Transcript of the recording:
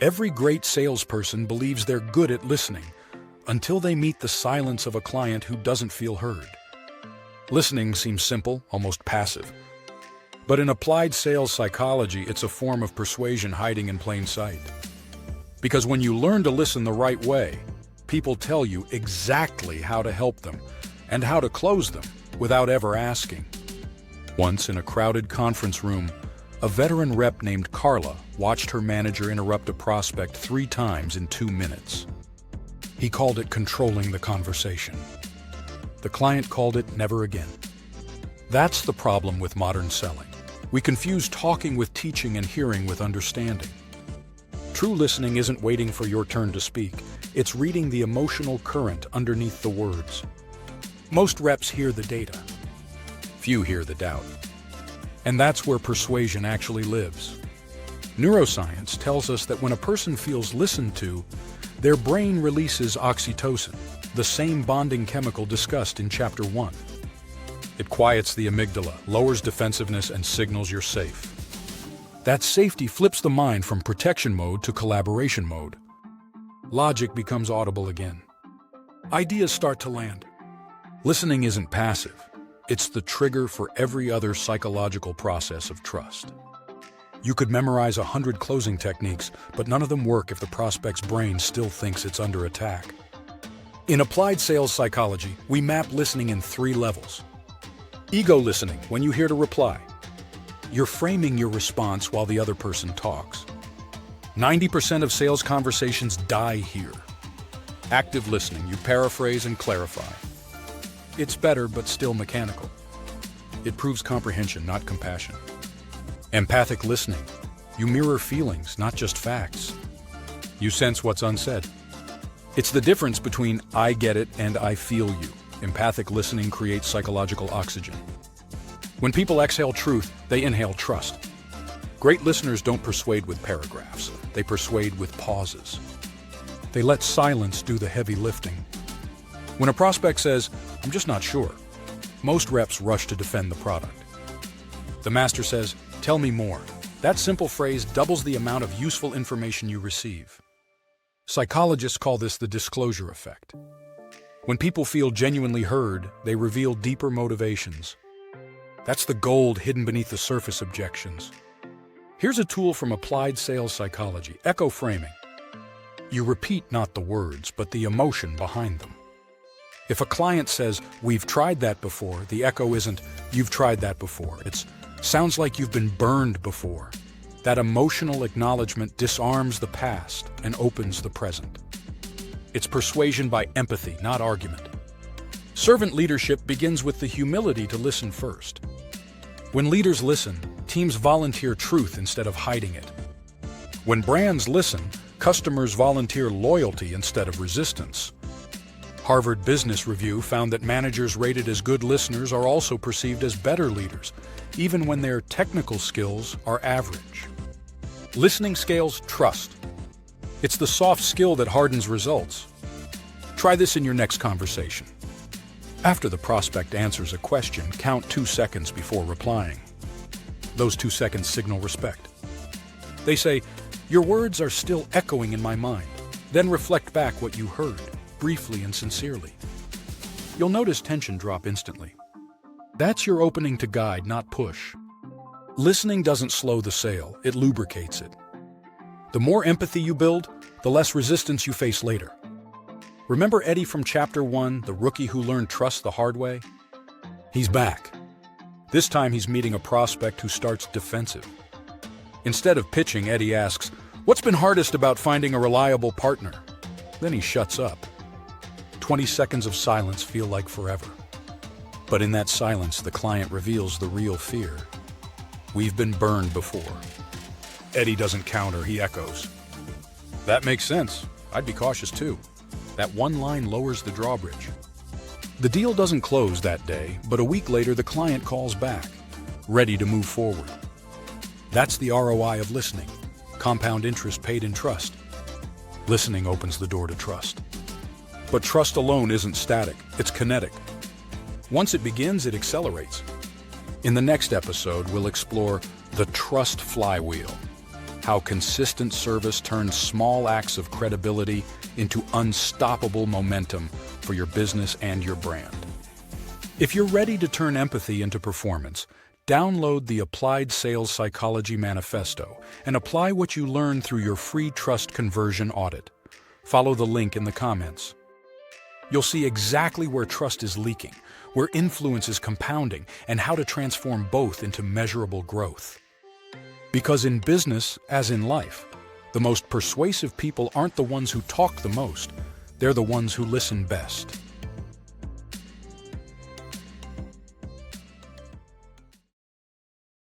Every great salesperson believes they're good at listening until they meet the silence of a client who doesn't feel heard. Listening seems simple, almost passive. But in applied sales psychology, it's a form of persuasion hiding in plain sight. Because when you learn to listen the right way, people tell you exactly how to help them and how to close them without ever asking. Once in a crowded conference room, a veteran rep named Carla watched her manager interrupt a prospect 3 times in 2 minutes. He called it controlling the conversation. The client called it never again. That's the problem with modern selling. We confuse talking with teaching and hearing with understanding. True listening isn't waiting for your turn to speak. It's reading the emotional current underneath the words. Most reps hear the data. Few hear the doubt. And that's where persuasion actually lives. Neuroscience tells us that when a person feels listened to, their brain releases oxytocin, the same bonding chemical discussed in Chapter 1. It quiets the amygdala, lowers defensiveness, and signals you're safe. That safety flips the mind from protection mode to collaboration mode. Logic becomes audible again. Ideas start to land. Listening isn't passive. It's the trigger for every other psychological process of trust. You could memorize 100 closing techniques, but none of them work if the prospect's brain still thinks it's under attack. In applied sales psychology, we map listening in 3 levels. Ego listening, when you hear to reply. You're framing your response while the other person talks. 90% of sales conversations die here. Active listening, you paraphrase and clarify. It's better, but still mechanical. It proves comprehension, not compassion. Empathic listening. You mirror feelings, not just facts. You sense what's unsaid. It's the difference between I get it and I feel you. Empathic listening creates psychological oxygen. When people exhale truth, they inhale trust. Great listeners don't persuade with paragraphs. They persuade with pauses. They let silence do the heavy lifting. When a prospect says, "I'm just not sure," most reps rush to defend the product. The master says, "Tell me more." That simple phrase doubles the amount of useful information you receive. Psychologists call this the disclosure effect. When people feel genuinely heard, they reveal deeper motivations. That's the gold hidden beneath the surface objections. Here's a tool from applied sales psychology, echo framing. You repeat not the words, but the emotion behind them. If a client says, "We've tried that before," the echo isn't, "You've tried that before." It's, "Sounds like you've been burned before." That emotional acknowledgement disarms the past and opens the present. It's persuasion by empathy, not argument. Servant leadership begins with the humility to listen first. When leaders listen, teams volunteer truth instead of hiding it. When brands listen, customers volunteer loyalty instead of resistance. Harvard Business Review found that managers rated as good listeners are also perceived as better leaders, even when their technical skills are average. Listening scales trust. It's the soft skill that hardens results. Try this in your next conversation. After the prospect answers a question, count 2 seconds before replying. Those 2 seconds signal respect. They say, "Your words are still echoing in my mind." Then reflect back what you heard, briefly and sincerely. You'll notice tension drop instantly. That's your opening to guide, not push. Listening doesn't slow the sale, it lubricates it. The more empathy you build, the less resistance you face later. Remember Eddie from Chapter 1, the rookie who learned trust the hard way? He's back. This time he's meeting a prospect who starts defensive. Instead of pitching, Eddie asks, "What's been hardest about finding a reliable partner?" Then he shuts up. 20 seconds of silence feel like forever. But in that silence, the client reveals the real fear. "We've been burned before." Eddie doesn't counter, he echoes. "That makes sense. I'd be cautious too." That one line lowers the drawbridge. The deal doesn't close that day, but a week later the client calls back, ready to move forward. That's the ROI of listening. Compound interest paid in trust. Listening opens the door to trust. But trust alone isn't static, it's kinetic. Once it begins, it accelerates. In the next episode, we'll explore the trust flywheel. how consistent service turns small acts of credibility into unstoppable momentum for your business and your brand. If you're ready to turn empathy into performance, download the Applied Sales Psychology Manifesto and apply what you learn through your free trust conversion audit. Follow the link in the comments. You'll see exactly where trust is leaking, where influence is compounding, and how to transform both into measurable growth. Because in business, as in life, the most persuasive people aren't the ones who talk the most, they're the ones who listen best.